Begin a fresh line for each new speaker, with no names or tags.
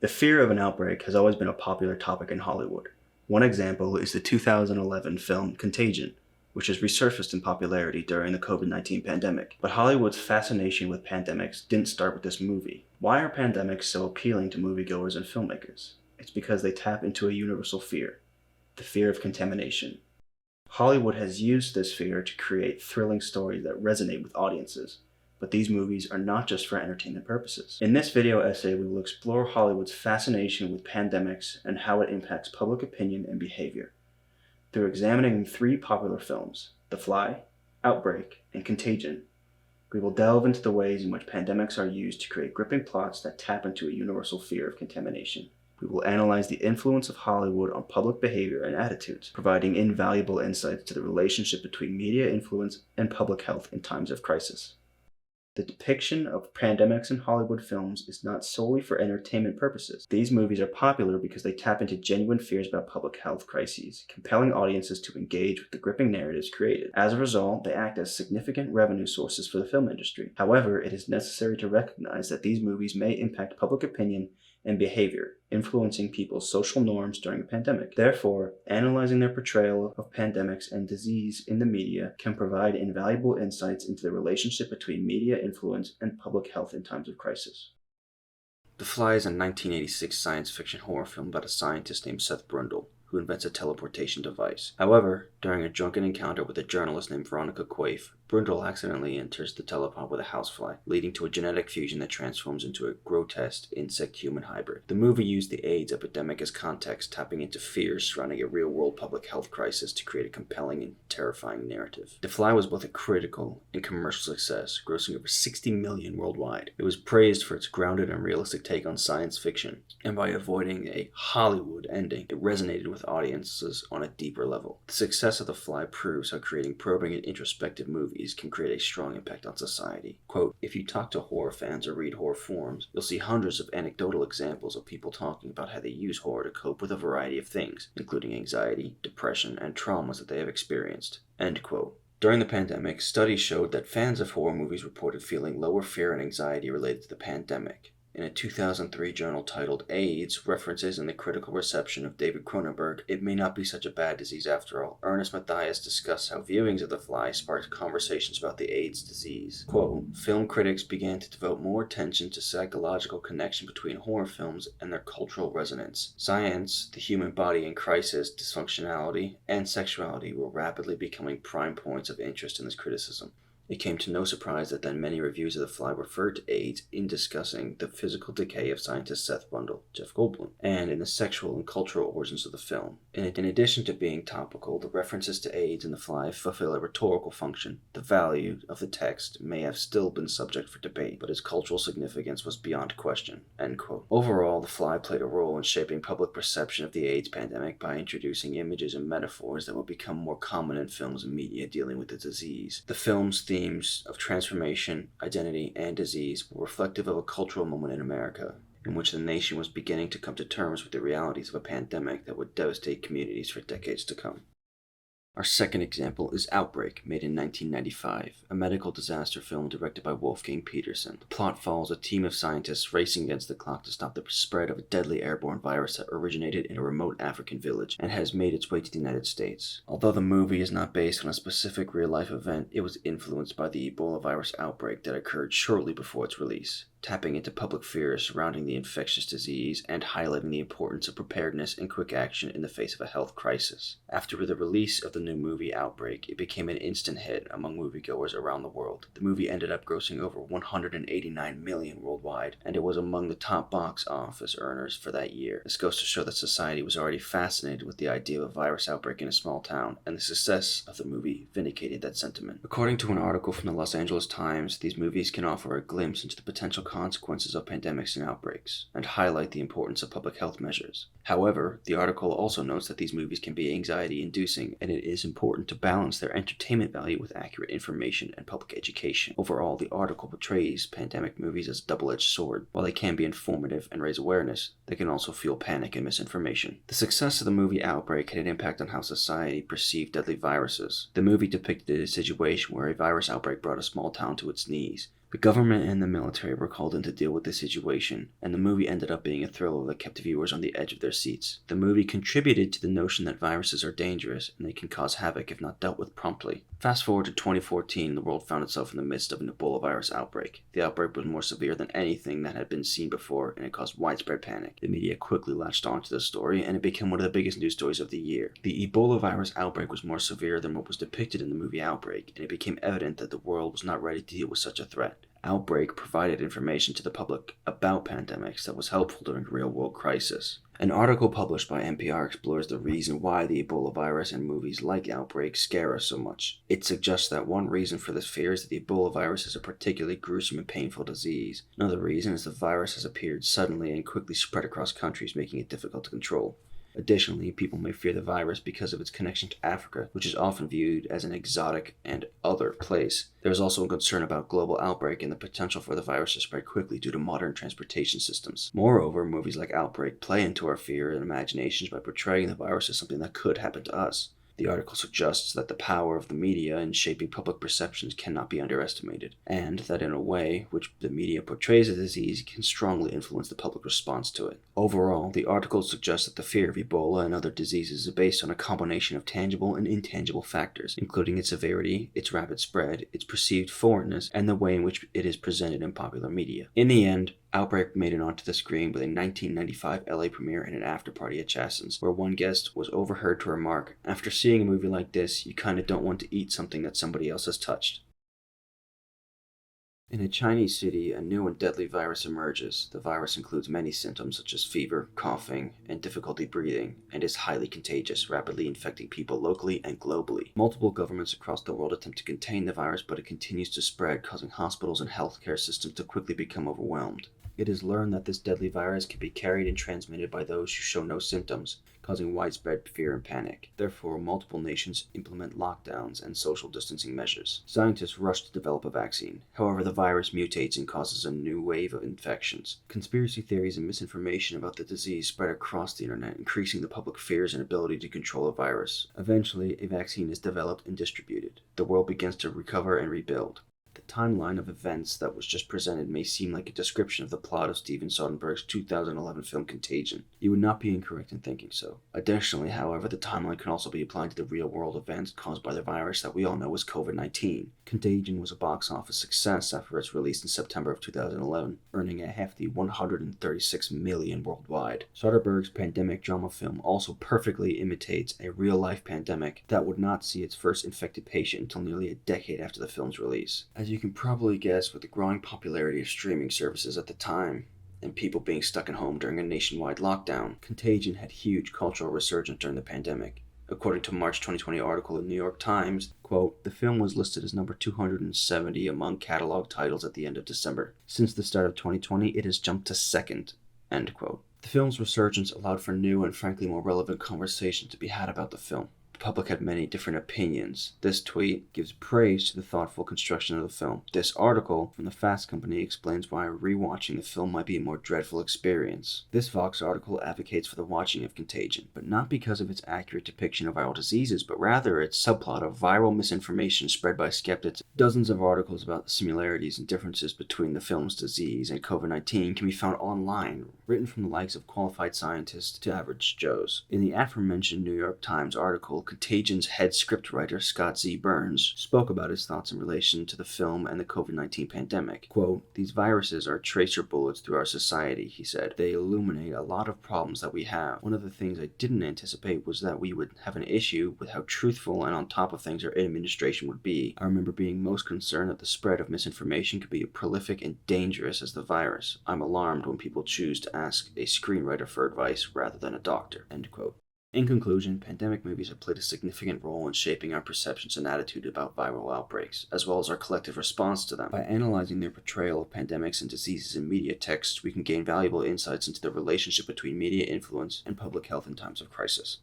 The fear of an outbreak has always been a popular topic in Hollywood. One example is the 2011 film Contagion, which has resurfaced in popularity during the COVID-19 pandemic. But Hollywood's fascination with pandemics didn't start with this movie. Why are pandemics so appealing to moviegoers and filmmakers? It's because they tap into a universal fear, the fear of contamination. Hollywood has used this fear to create thrilling stories that resonate with audiences. But these movies are not just for entertainment purposes. In this video essay, we will explore Hollywood's fascination with pandemics and how it impacts public opinion and behavior. Through examining 3 popular films, The Fly, Outbreak, and Contagion, we will delve into the ways in which pandemics are used to create gripping plots that tap into a universal fear of contamination. We will analyze the influence of Hollywood on public behavior and attitudes, providing invaluable insights to the relationship between media influence and public health in times of crisis. The depiction of pandemics in Hollywood films is not solely for entertainment purposes. These movies are popular because they tap into genuine fears about public health crises, compelling audiences to engage with the gripping narratives created. As a result, they act as significant revenue sources for the film industry. However, it is necessary to recognize that these movies may impact public opinion and behavior, influencing people's social norms during a pandemic. Therefore, analyzing their portrayal of pandemics and disease in the media can provide invaluable insights into the relationship between media influence and public health in times of crisis.
The Fly is a 1986 science fiction horror film about a scientist named Seth Brundle, who invents a teleportation device. However, during a drunken encounter with a journalist named Veronica Quaife, Brundle accidentally enters the telepod with a housefly, leading to a genetic fusion that transforms into a grotesque insect-human hybrid. The movie used the AIDS epidemic as context, tapping into fears surrounding a real-world public health crisis to create a compelling and terrifying narrative. The Fly was both a critical and commercial success, grossing over $60 million worldwide. It was praised for its grounded and realistic take on science fiction, and by avoiding a Hollywood ending, it resonated with audiences on a deeper level. The success of The Fly proves how creating probing and introspective movies can create a strong impact on society. Quote, "If you talk to horror fans or read horror forums, you'll see hundreds of anecdotal examples of people talking about how they use horror to cope with a variety of things, including anxiety, depression, and traumas that they have experienced." End quote. During the pandemic, studies showed that fans of horror movies reported feeling lower fear and anxiety related to the pandemic. In a 2003 journal titled AIDS, References in the Critical Reception of David Cronenberg, It May Not Be Such a Bad Disease After All, Ernest Mathias discussed how viewings of The Fly sparked conversations about the AIDS disease. Quote, "Film critics began to devote more attention to psychological connection between horror films and their cultural resonance. Science, the human body in crisis, dysfunctionality, and sexuality were rapidly becoming prime points of interest in this criticism. It came to no surprise that then many reviews of The Fly referred to AIDS in discussing the physical decay of scientist Seth Brundle, Jeff Goldblum, and in the sexual and cultural origins of the film. In addition to being topical, the references to AIDS in The Fly fulfill a rhetorical function. The value of the text may have still been subject for debate, but its cultural significance was beyond question." End quote. Overall, The Fly played a role in shaping public perception of the AIDS pandemic by introducing images and metaphors that would become more common in films and media dealing with the disease. The film's themes of transformation, identity, and disease were reflective of a cultural moment in America, in which the nation was beginning to come to terms with the realities of a pandemic that would devastate communities for decades to come. Our second example is Outbreak, made in 1995, a medical disaster film directed by Wolfgang Petersen. The plot follows a team of scientists racing against the clock to stop the spread of a deadly airborne virus that originated in a remote African village and has made its way to the United States. Although the movie is not based on a specific real-life event, it was influenced by the Ebola virus outbreak that occurred shortly before its release, tapping into public fears surrounding the infectious disease and highlighting the importance of preparedness and quick action in the face of a health crisis. After the release of the new movie Outbreak, it became an instant hit among moviegoers around the world. The movie ended up grossing over $189 million worldwide, and it was among the top box office earners for that year. This goes to show that society was already fascinated with the idea of a virus outbreak in a small town, and the success of the movie vindicated that sentiment. According to an article from the Los Angeles Times, these movies can offer a glimpse into the potential consequences of pandemics and outbreaks, and highlight the importance of public health measures. However, the article also notes that these movies can be anxiety-inducing, and it is important to balance their entertainment value with accurate information and public education. Overall, the article portrays pandemic movies as a double-edged sword. While they can be informative and raise awareness, they can also fuel panic and misinformation. The success of the movie Outbreak had an impact on how society perceived deadly viruses. The movie depicted a situation where a virus outbreak brought a small town to its knees, The government and the military were called in to deal with the situation, and the movie ended up being a thriller that kept viewers on the edge of their seats. The movie contributed to the notion that viruses are dangerous and they can cause havoc if not dealt with promptly. Fast forward to 2014, the world found itself in the midst of an Ebola virus outbreak. The outbreak was more severe than anything that had been seen before, and it caused widespread panic. The media quickly latched onto the story, and it became one of the biggest news stories of the year. The Ebola virus outbreak was more severe than what was depicted in the movie Outbreak, and it became evident that the world was not ready to deal with such a threat. Outbreak provided information to the public about pandemics that was helpful during real-world crisis. An article published by NPR explores the reason why the Ebola virus and movies like Outbreak scare us so much. It suggests that one reason for this fear is that the Ebola virus is a particularly gruesome and painful disease. Another reason is the virus has appeared suddenly and quickly spread across countries, making it difficult to control. Additionally, people may fear the virus because of its connection to Africa, which is often viewed as an exotic and other place. There is also a concern about global outbreak and the potential for the virus to spread quickly due to modern transportation systems. Moreover, movies like Outbreak play into our fear and imaginations by portraying the virus as something that could happen to us. The article suggests that the power of the media in shaping public perceptions cannot be underestimated, and that in a way which the media portrays a disease can strongly influence the public response to it. Overall, the article suggests that the fear of Ebola and other diseases is based on a combination of tangible and intangible factors, including its severity, its rapid spread, its perceived foreignness, and the way in which it is presented in popular media. In the end, Outbreak made it onto the screen with a 1995 LA premiere and an after-party at Chasten's, where one guest was overheard to remark, "After seeing a movie like this, you kinda don't want to eat something that somebody else has touched." In a Chinese city, a new and deadly virus emerges. The virus includes many symptoms such as fever, coughing, and difficulty breathing, and is highly contagious, rapidly infecting people locally and globally. Multiple governments across the world attempt to contain the virus, but it continues to spread, causing hospitals and healthcare systems to quickly become overwhelmed. It is learned that this deadly virus can be carried and transmitted by those who show no symptoms, causing widespread fear and panic. Therefore, multiple nations implement lockdowns and social distancing measures. Scientists rush to develop a vaccine. However, the virus mutates and causes a new wave of infections. Conspiracy theories and misinformation about the disease spread across the internet, increasing the public fears and ability to control the virus. Eventually, a vaccine is developed and distributed. The world begins to recover and rebuild. The timeline of events that was just presented may seem like a description of the plot of Steven Soderbergh's 2011 film Contagion. You would not be incorrect in thinking so. Additionally, however, the timeline can also be applied to the real-world events caused by the virus that we all know as COVID-19. Contagion was a box office success after its release in September of 2011, earning a hefty $136 million worldwide. Soderbergh's pandemic drama film also perfectly imitates a real-life pandemic that would not see its first infected patient until nearly a decade after the film's release. As you can probably guess, with the growing popularity of streaming services at the time, and people being stuck at home during a nationwide lockdown, Contagion had huge cultural resurgence during the pandemic. According to a March 2020 article in the New York Times, quote, "The film was listed as number 270 among catalog titles at the end of December. Since the start of 2020, it has jumped to second," end quote. The film's resurgence allowed for new and frankly more relevant conversation to be had about the film. The public had many different opinions. This tweet gives praise to the thoughtful construction of the film. This article from the Fast Company explains why rewatching the film might be a more dreadful experience. This Vox article advocates for the watching of Contagion, but not because of its accurate depiction of viral diseases, but rather its subplot of viral misinformation spread by skeptics. Dozens of articles about the similarities and differences between the film's disease and COVID-19 can be found online, written from the likes of qualified scientists to average Joes. In the aforementioned New York Times article, Contagion's head scriptwriter, Scott Z. Burns, spoke about his thoughts in relation to the film and the COVID-19 pandemic. Quote, "These viruses are tracer bullets through our society," he said. "They illuminate a lot of problems that we have. One of the things I didn't anticipate was that we would have an issue with how truthful and on top of things our administration would be. I remember being most concerned that the spread of misinformation could be as prolific and dangerous as the virus. I'm alarmed when people choose to ask a screenwriter for advice rather than a doctor," end quote. In conclusion, pandemic movies have played a significant role in shaping our perceptions and attitude about viral outbreaks, as well as our collective response to them. By analyzing their portrayal of pandemics and diseases in media texts, we can gain valuable insights into the relationship between media influence and public health in times of crisis.